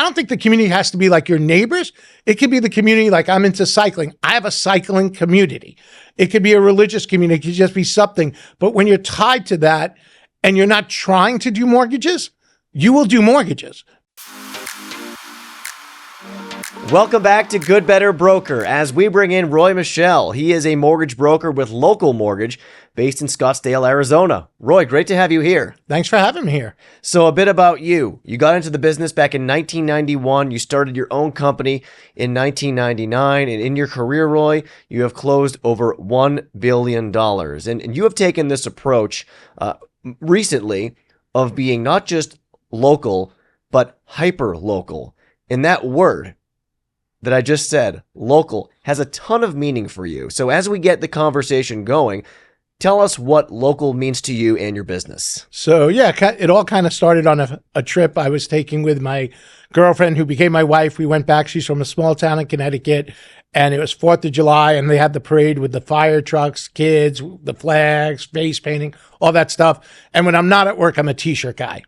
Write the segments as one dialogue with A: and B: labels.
A: don't think the community has to be like your neighbors. It could be the community, like I'm into cycling. I have a cycling community. It could be a religious community. It could just be something. But when you're tied to that and you're not trying to do mortgages, you will do mortgages.
B: Welcome back to Good Better Broker as we bring in Roy Meshel. He is a mortgage broker with Local Mortgage based in Scottsdale, Arizona. Roy, great to have you here.
A: Thanks for having me here.
B: So a bit about you. You got into the business back in 1991. You started your own company in 1999. And in your career, Roy, you have closed over $1 billion. And you have taken this approach recently of being not just local, but hyper-local. And that word that I just said, local, has a ton of meaning for you. So as we get the conversation going, tell us what local means to you and your business.
A: So yeah, it all kind of started on a trip I was taking with my girlfriend who became my wife. We went back. She's from a small town in Connecticut, and it was 4th of July, and they had the parade with the fire trucks, kids, the flags, face painting, all that stuff. And when I'm not at work, I'm a t-shirt guy.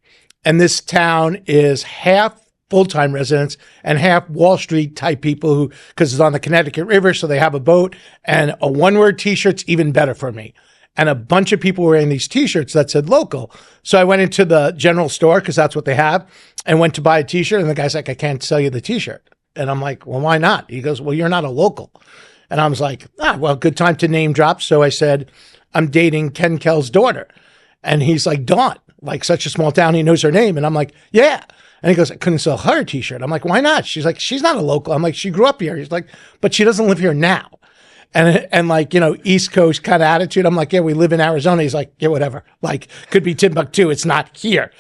A: And this town is half full-time residents and half Wall Street type people who, because it's on the Connecticut River, so they have a boat, and a one-word t-shirt's even better for me. And a bunch of people were wearing these t-shirts that said local. So I went into the general store, because that's what they have, and went to buy a t-shirt, and the guy's like, I can't sell you the t-shirt. And I'm like, well, why not? He goes, well, you're not a local. And I was like, well, good time to name drop. So I said, I'm dating Ken Kell's daughter. And he's like, Dawn, like such a small town, he knows her name. And I'm like, yeah. And he goes, I couldn't sell her a t-shirt. I'm like, why not? She's like, she's not a local. I'm like, she grew up here. He's like, but she doesn't live here now. And like, you know, East Coast kind of attitude. I'm like, yeah, we live in Arizona. He's like, yeah, whatever. Like, could be Timbuktu. It's not here.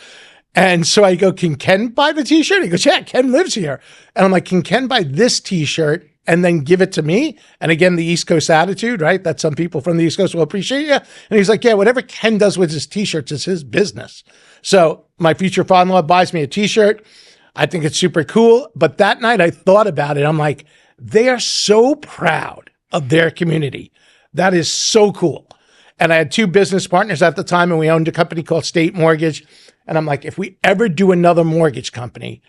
A: And so I go, can Ken buy the t-shirt? He goes, yeah, Ken lives here. And I'm like, can Ken buy this t-shirt and then give it to me? And again, the East Coast attitude, right? That some people from the East Coast will appreciate you. And he's like, yeah, whatever Ken does with his t-shirts is his business. So my future father-in-law buys me a t-shirt. I think it's super cool. But that night I thought about it. I'm like, they are so proud of their community. That is so cool. And I had 2 business partners at the time, and we owned a company called State Mortgage. And I'm like, if we ever do another mortgage company,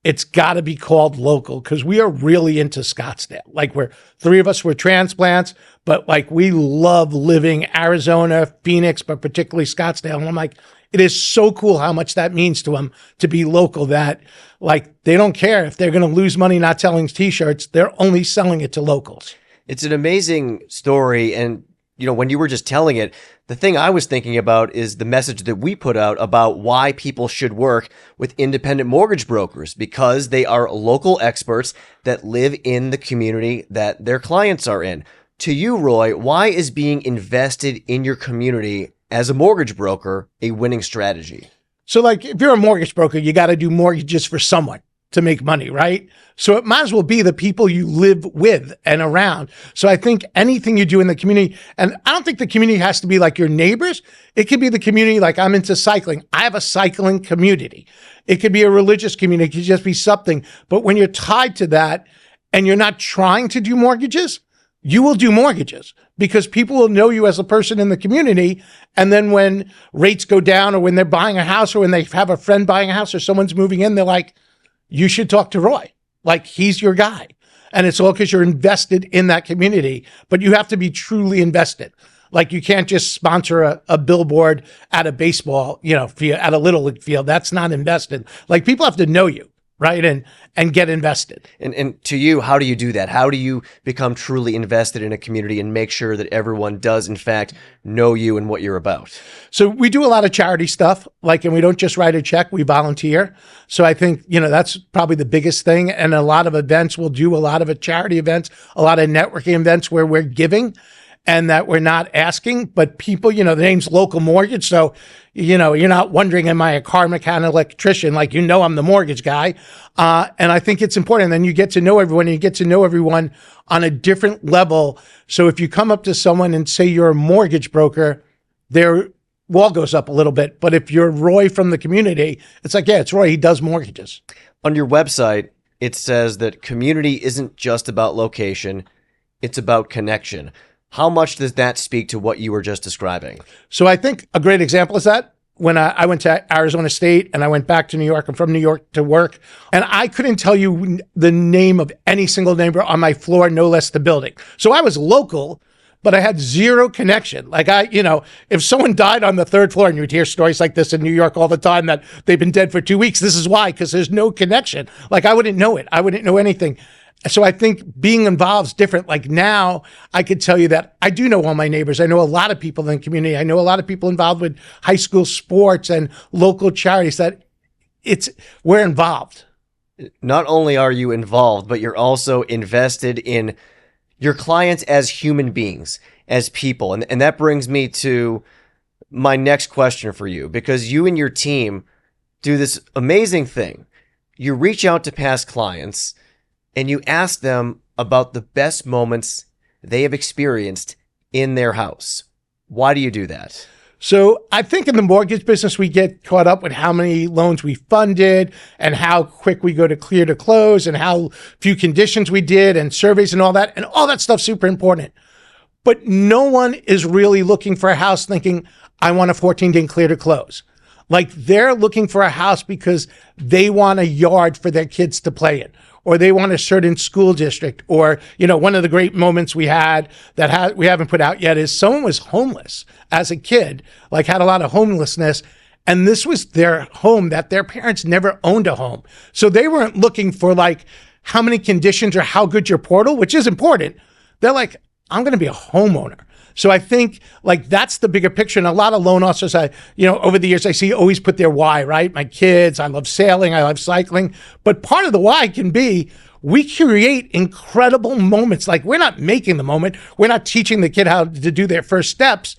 A: it's got to be called local, because we are really into Scottsdale. Like, we're 3 of us were transplants, but like we love living Arizona, Phoenix, but particularly Scottsdale. And I'm like, it is so cool how much that means to them to be local, that like they don't care if they're going to lose money not selling t-shirts. They're only selling it to locals.
B: It's an amazing story. And, you know, when you were just telling it, the thing I was thinking about is the message that we put out about why people should work with independent mortgage brokers, because they are local experts that live in the community that their clients are in. To you, Roy, why is being invested in your community as a mortgage broker a winning strategy?
A: So like, if you're a mortgage broker, you got to do mortgages for someone to make money, right? So it might as well be the people you live with and around. So I think anything you do in the community, and I don't think the community has to be like your neighbors. It could be the community, like I'm into cycling. I have a cycling community. It could be a religious community. It could just be something. But when you're tied to that and you're not trying to do mortgages, you will do mortgages, because people will know you as a person in the community. And then when rates go down, or when they're buying a house, or when they have a friend buying a house, or someone's moving in, they're like, you should talk to Roy. Like, he's your guy. And it's all because you're invested in that community, but you have to be truly invested. Like, you can't just sponsor a billboard at a baseball, field, at a little league field. That's not invested. Like, people have to know you, right? And get invested.
B: And to you, how do you do that? How do you become truly invested in a community and make sure that everyone does, in fact, know you and what you're about?
A: So we do a lot of charity stuff, and we don't just write a check, we volunteer. So I think, that's probably the biggest thing. And a lot of events, we'll do a lot of charity events, a lot of networking events where we're giving and that we're not asking, but people, the name's Local Mortgage. So, you're not wondering, am I a car mechanic, electrician? I'm the mortgage guy. And I think it's important. And then you get to know everyone, and you get to know everyone on a different level. So if you come up to someone and say you're a mortgage broker, their wall goes up a little bit. But if you're Roy from the community, it's like, yeah, it's Roy. He does mortgages.
B: On your website, it says that community isn't just about location. It's about connection. How much does that speak to what you were just describing?
A: So I think a great example is that when I went to Arizona State and I went back to New York. I'm from New York to work. And I couldn't tell you the name of any single neighbor on my floor, no less the building. So I was local, but I had zero connection. Like if someone died on the third floor, and you'd hear stories like this in New York all the time that they've been dead for 2 weeks. This is why, because there's no connection. Like I wouldn't know it. I wouldn't know anything. So I think being involved is different. Like now I could tell you that I do know all my neighbors. I know a lot of people in the community. I know a lot of people involved with high school sports and local charities that we're involved.
B: Not only are you involved, but you're also invested in your clients as human beings, as people. And that brings me to my next question for you, because you and your team do this amazing thing. You reach out to past clients and you ask them about the best moments they have experienced in their house. Why do you do that?
A: So I think in the mortgage business, we get caught up with how many loans we funded and how quick we go to clear to close and how few conditions we did and surveys and all that. And all that stuff's super important. But no one is really looking for a house thinking, I want a 14-day clear to close. Like they're looking for a house because they want a yard for their kids to play in, or they want a certain school district, or, one of the great moments we had that we haven't put out yet is someone was homeless as a kid, like had a lot of homelessness. And this was their home that their parents never owned a home. So they weren't looking for like how many conditions or how good your portal, which is important. They're like, I'm going to be a homeowner. So I think like that's the bigger picture. And a lot of loan officers, over the years, I see always put their why, right? My kids, I love sailing, I love cycling. But part of the why can be we create incredible moments. Like we're not making the moment. We're not teaching the kid how to do their first steps,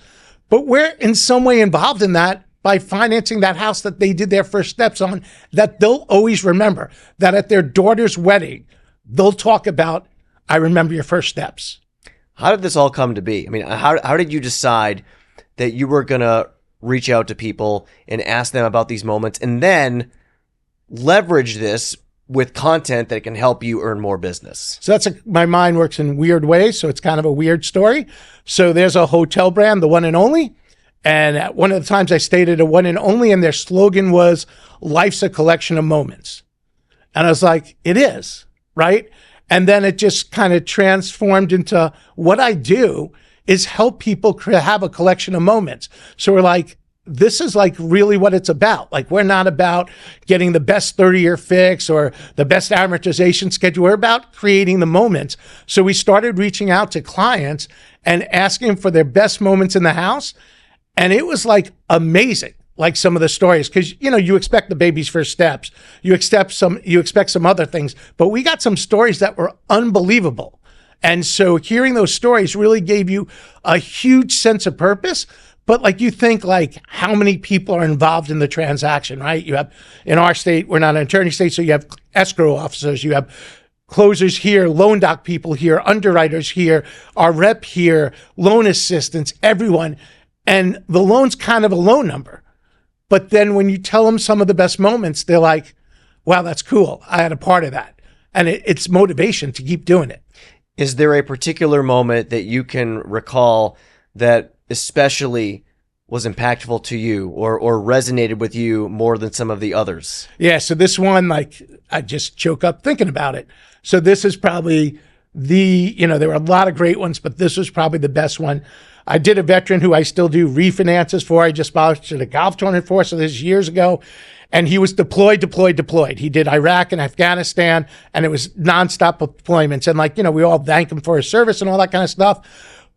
A: but we're in some way involved in that by financing that house that they did their first steps on, that they'll always remember, that at their daughter's wedding, they'll talk about, I remember your first steps.
B: How did this all come to be? I mean, how did you decide that you were going to reach out to people and ask them about these moments and then leverage this with content that can help you earn more business?
A: So my mind works in weird ways. So it's kind of a weird story. So there's a hotel brand, the One and Only. And at one of the times I stayed at a One and Only, and their slogan was, life's a collection of moments. And I was like, it is, right? And then it just kind of transformed into what I do is help people have a collection of moments. So we're like, this is like really what it's about. Like we're not about getting the best 30-year fix or the best amortization schedule. We're about creating the moments. So we started reaching out to clients and asking for their best moments in the house. And it was like amazing. Like some of the stories, because you expect the baby's first steps, you expect some other things, but we got some stories that were unbelievable. And so hearing those stories really gave you a huge sense of purpose. But like you think like how many people are involved in the transaction, right? You have, in our state, we're not an attorney state, so you have escrow officers, you have closers here, loan doc people here, underwriters here, our rep here, loan assistants, everyone. And the loan's kind of a loan number. But then when you tell them some of the best moments, they're like, wow, that's cool. I had a part of that. And it's motivation to keep doing it.
B: Is there a particular moment that you can recall that especially was impactful to you or resonated with you more than some of the others?
A: Yeah. So this one, like, I just choke up thinking about it. So this is probably there were a lot of great ones, but this was probably the best one. I did a veteran who I still do refinances for. I just sponsored a golf tournament for, so this is years ago. And he was deployed. He did Iraq and Afghanistan, and it was nonstop deployments. And we all thank him for his service and all that kind of stuff.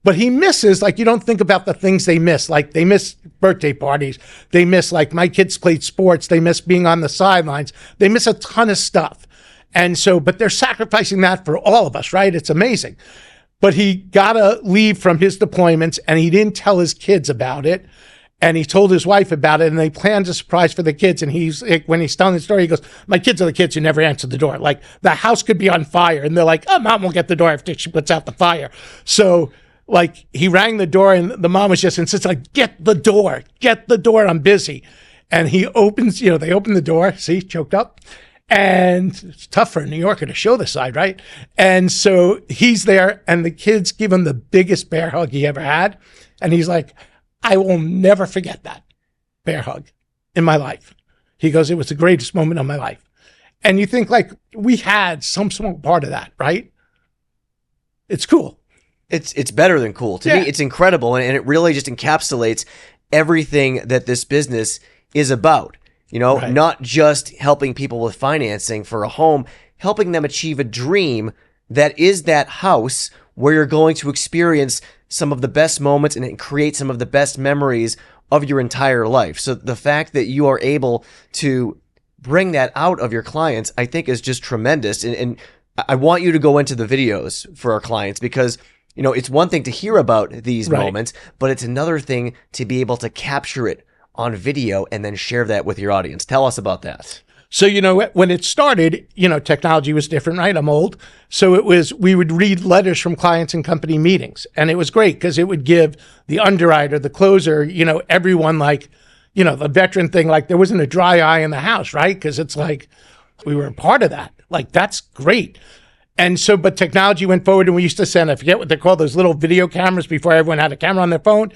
A: But he misses, you don't think about the things they miss. Like they miss birthday parties. They miss, my kids played sports. They miss being on the sidelines. They miss a ton of stuff. And so, but they're sacrificing that for all of us, right? It's amazing. But he got to leave from his deployments and he didn't tell his kids about it. And he told his wife about it and they planned a surprise for the kids. And when he's telling the story, he goes, my kids are the kids who never answer the door. Like the house could be on fire. And they're like, oh, mom will get the door after she puts out the fire. So he rang the door and the mom was just insisting, get the door, I'm busy. And he opens, they open the door, see, choked up. And it's tough for a New Yorker to show the side, right? And so he's there and the kids give him the biggest bear hug he ever had. And he's like, I will never forget that bear hug. in my life. He goes, it was the greatest moment of my life. And you think like we had some small part of that, right? It's cool.
B: It's better than cool. To me, it's incredible. And it really just encapsulates everything that this business is about. Not just helping people with financing for a home, helping them achieve a dream that is that house where you're going to experience some of the best moments and create some of the best memories of your entire life. So the fact that you are able to bring that out of your clients, I think is just tremendous. And I want you to go into the videos for our clients because it's one thing to hear about these moments, but it's another thing to be able to capture it on video and then share that with your audience. Tell us about that.
A: So, when it started, technology was different, right? I'm old. So we would read letters from clients in company meetings. And it was great because it would give the underwriter, the closer, everyone the veteran thing, like there wasn't a dry eye in the house, right? Because it's like we were a part of that. Like, that's great. And so, but technology went forward and we used to send, I forget what they're called, those little video cameras before everyone had a camera on their phone.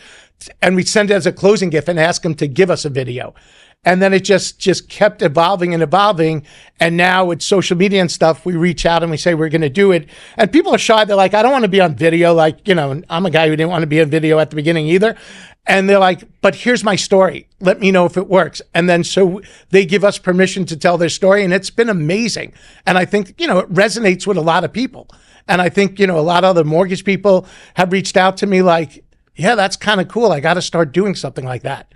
A: And we'd send it as a closing gift and ask them to give us a video. And then it just kept evolving and evolving. And now with social media and stuff, we reach out and we say, we're going to do it. And people are shy. They're like, I don't want to be on video. Like, I'm a guy who didn't want to be on video at the beginning either. And they're like, but here's my story. Let me know if it works. And then so they give us permission to tell their story. And it's been amazing. And I think, it resonates with a lot of people. And I think, a lot of other mortgage people have reached out to me like, yeah, that's kind of cool. I got to start doing something like that.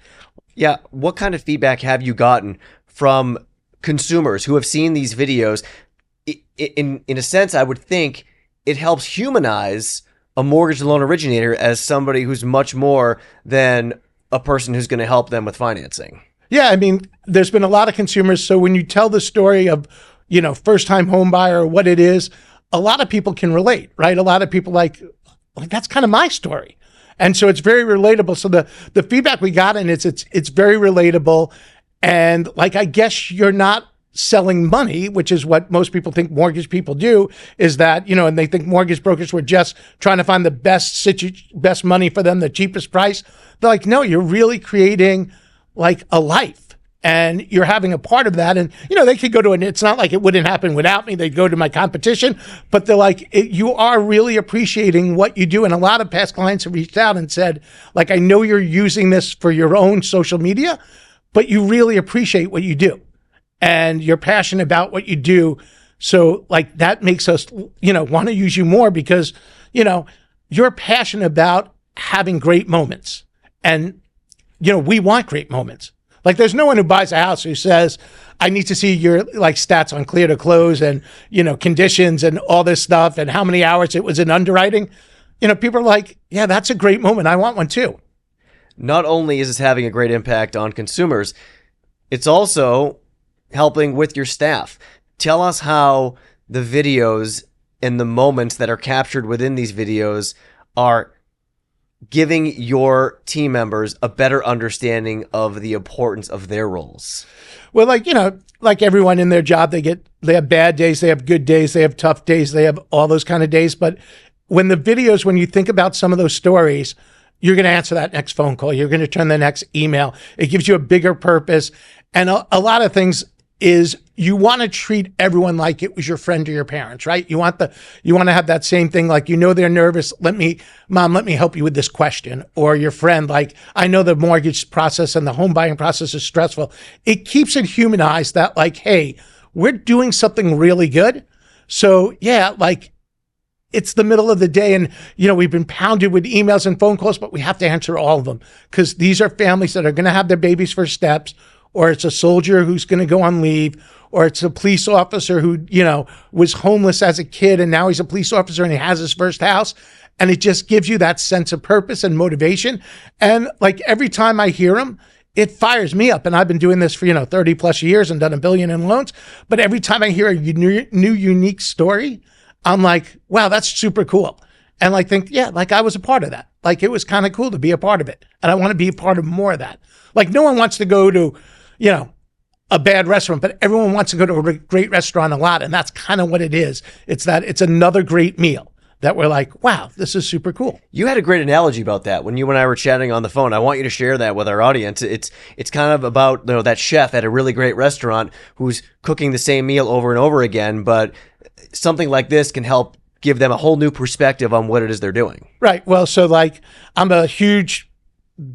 B: Yeah. What kind of feedback have you gotten from consumers who have seen these videos? In a sense, I would think it helps humanize a mortgage loan originator as somebody who's much more than a person who's going to help them with financing.
A: Yeah. I mean, there's been a lot of consumers. So when you tell the story of, first-time home buyer, what it is, a lot of people can relate, right? A lot of people like that's kind of my story. And so it's very relatable. So the feedback we got, and it's very relatable. And like, I guess you're not selling money, which is what most people think mortgage people do, is that, and they think mortgage brokers were just trying to find the best money for them, the cheapest price. They're like, no, you're really creating like a life. And you're having a part of that. And, they could go to it's not like it wouldn't happen without me. They'd go to my competition, but they're like, you are really appreciating what you do. And a lot of past clients have reached out and said, like, I know you're using this for your own social media, but you really appreciate what you do. And you're passionate about what you do. So like that makes us, want to use you more because, you're passionate about having great moments. And, we want great moments. Like there's no one who buys a house who says, I need to see your like stats on clear to close and, conditions and all this stuff and how many hours it was in underwriting. People are like, yeah, that's a great moment. I want one too.
B: Not only is this having a great impact on consumers, it's also helping with your staff. Tell us how the videos and the moments that are captured within these videos are giving your team members a better understanding of the importance of their roles.
A: Well, like everyone in their job, they have bad days, they have good days, they have tough days, they have all those kind of days. But when you think about some of those stories, you're going to answer that next phone call. You're going to turn the next email. It gives you a bigger purpose. And a lot of things is you want to treat everyone like it was your friend or your parents, right? You want to have that same thing. Like, they're nervous. Mom, let me help you with this question. Or your friend, like, I know the mortgage process and the home buying process is stressful. It keeps it humanized that like, hey, we're doing something really good. So yeah, like it's the middle of the day and, we've been pounded with emails and phone calls, but we have to answer all of them because these are families that are going to have their babies' first steps, or it's a soldier who's going to go on leave, or it's a police officer who, was homeless as a kid and now he's a police officer and he has his first house. And it just gives you that sense of purpose and motivation. And like every time I hear them, it fires me up. And I've been doing this for, 30 plus years and done $1 billion in loans. But every time I hear a new unique story, I'm like, wow, that's super cool. And like think, yeah, like I was a part of that. Like it was kind of cool to be a part of it. And I want to be a part of more of that. Like no one wants to go to, a bad restaurant, but everyone wants to go to a great restaurant a lot. And that's kind of what it is. It's another great meal. that we're like, wow, this is super cool.
B: You had a great analogy about that when you and I were chatting on the phone. I want you to share that with our audience. It's kind of about, you know, that chef at a really great restaurant who's cooking the same meal over and over again, but something like this can help give them a whole new perspective on what it is they're doing.
A: Right. Well, so like I'm a huge,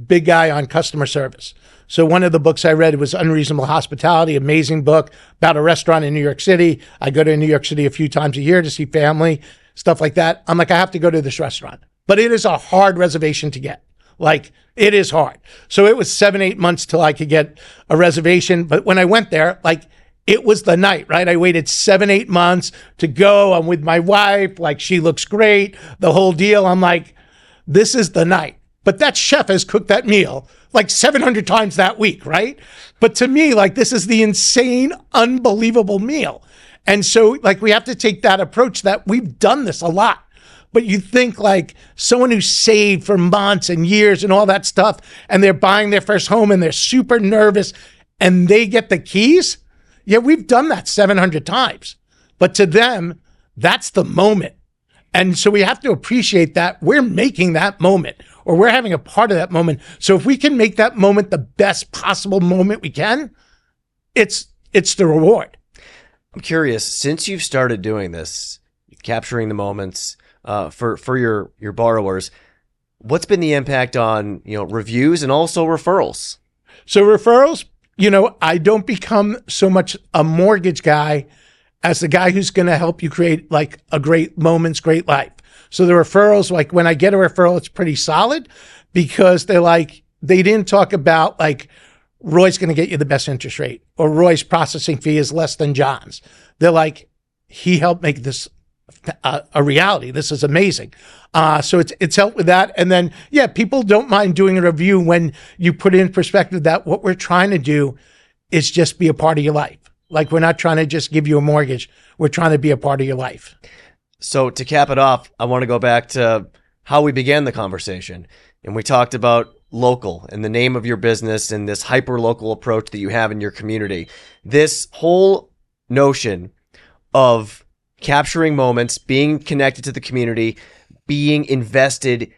A: big guy on customer service. So one of the books I read was Unreasonable Hospitality, amazing book about a restaurant in New York City. I go to New York City a few times a year to see family, stuff like that. I'm like, I have to go to this restaurant, but it is a hard reservation to get. Like it is hard. So it was 7-8 months till I could get a reservation. But when I went there, like it was the night, right? I waited 7-8 months to go. I'm with my wife. Like she looks great, the whole deal. I'm like, this is the night. But that chef has cooked that meal like 700 times that week, right? But to me, like this is the insane, unbelievable meal. And so like we have to take that approach that we've done this a lot. But you think like someone who saved for months and years and all that stuff, and they're buying their first home and they're super nervous and they get the keys. Yeah, we've done that 700 times. But to them, that's the moment. And so we have to appreciate that we're making that moment, or we're having a part of that moment. So if we can make that moment the best possible moment we can, it's the reward.
B: I'm curious, since you've started doing this, capturing the moments for your borrowers, what's been the impact on, you know, reviews and also referrals?
A: So referrals, you know, I don't become so much a mortgage guy as the guy who's going to help you create like a great moments, great life. So the referrals, like when I get a referral, it's pretty solid because they're like, they didn't talk about like Roy's going to get you the best interest rate or Roy's processing fee is less than John's. They're like, he helped make this a reality. This is amazing. So it's helped with that. And then, yeah, people don't mind doing a review when you put in perspective that what we're trying to do is just be a part of your life. Like we're not trying to just give you a mortgage. We're trying to be a part of your life.
B: So to cap it off, I want to go back to how we began the conversation. And we talked about local and the name of your business and this hyper-local approach that you have in your community. This whole notion of capturing moments, being connected to the community, being invested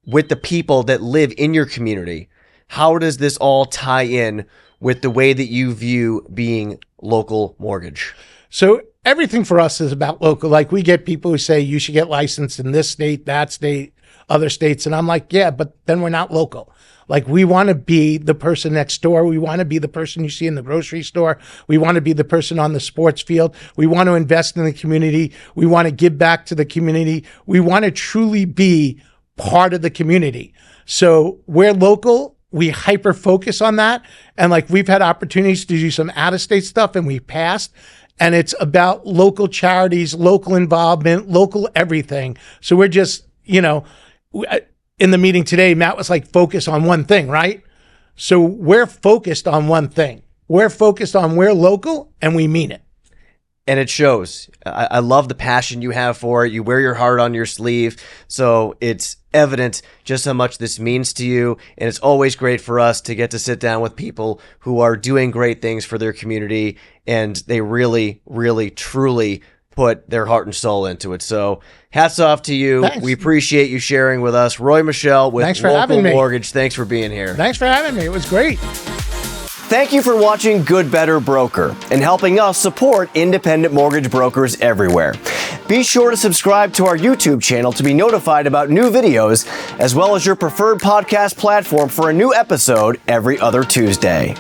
B: with the people that live in your community. How does this all tie in with the way that you view being local mortgage?
A: So everything for us is about local. Like we get people who say you should get licensed in this state, that state, other states. And I'm like, yeah, but then we're not local. Like we want to be the person next door. We want to be the person you see in the grocery store. We want to be the person on the sports field. We want to invest in the community. We want to give back to the community. We want to truly be part of the community. So we're local. We hyper focus on that. And like we've had opportunities to do some out of state stuff and we passed. And it's about local charities, local involvement, local everything. So we're just, you know, in the meeting today, Matt was like, focus on one thing, right? So we're focused on one thing. We're focused on we're local and we mean it.
B: And it shows. I love the passion you have for it. You wear your heart on your sleeve. So it's evident just how much this means to you. And it's always great for us to get to sit down with people who are doing great things for their community. And they really, really, truly put their heart and soul into it. So hats off to you.
A: Thanks.
B: We appreciate you sharing with us. Roy Meshel with
A: Thanks for
B: Local
A: having me.
B: Mortgage. Thanks for being here.
A: Thanks for having me. It was great.
B: Thank you for watching Good Better Broker and helping us support independent mortgage brokers everywhere. Be sure to subscribe to our YouTube channel to be notified about new videos, as well as your preferred podcast platform for a new episode every other Tuesday.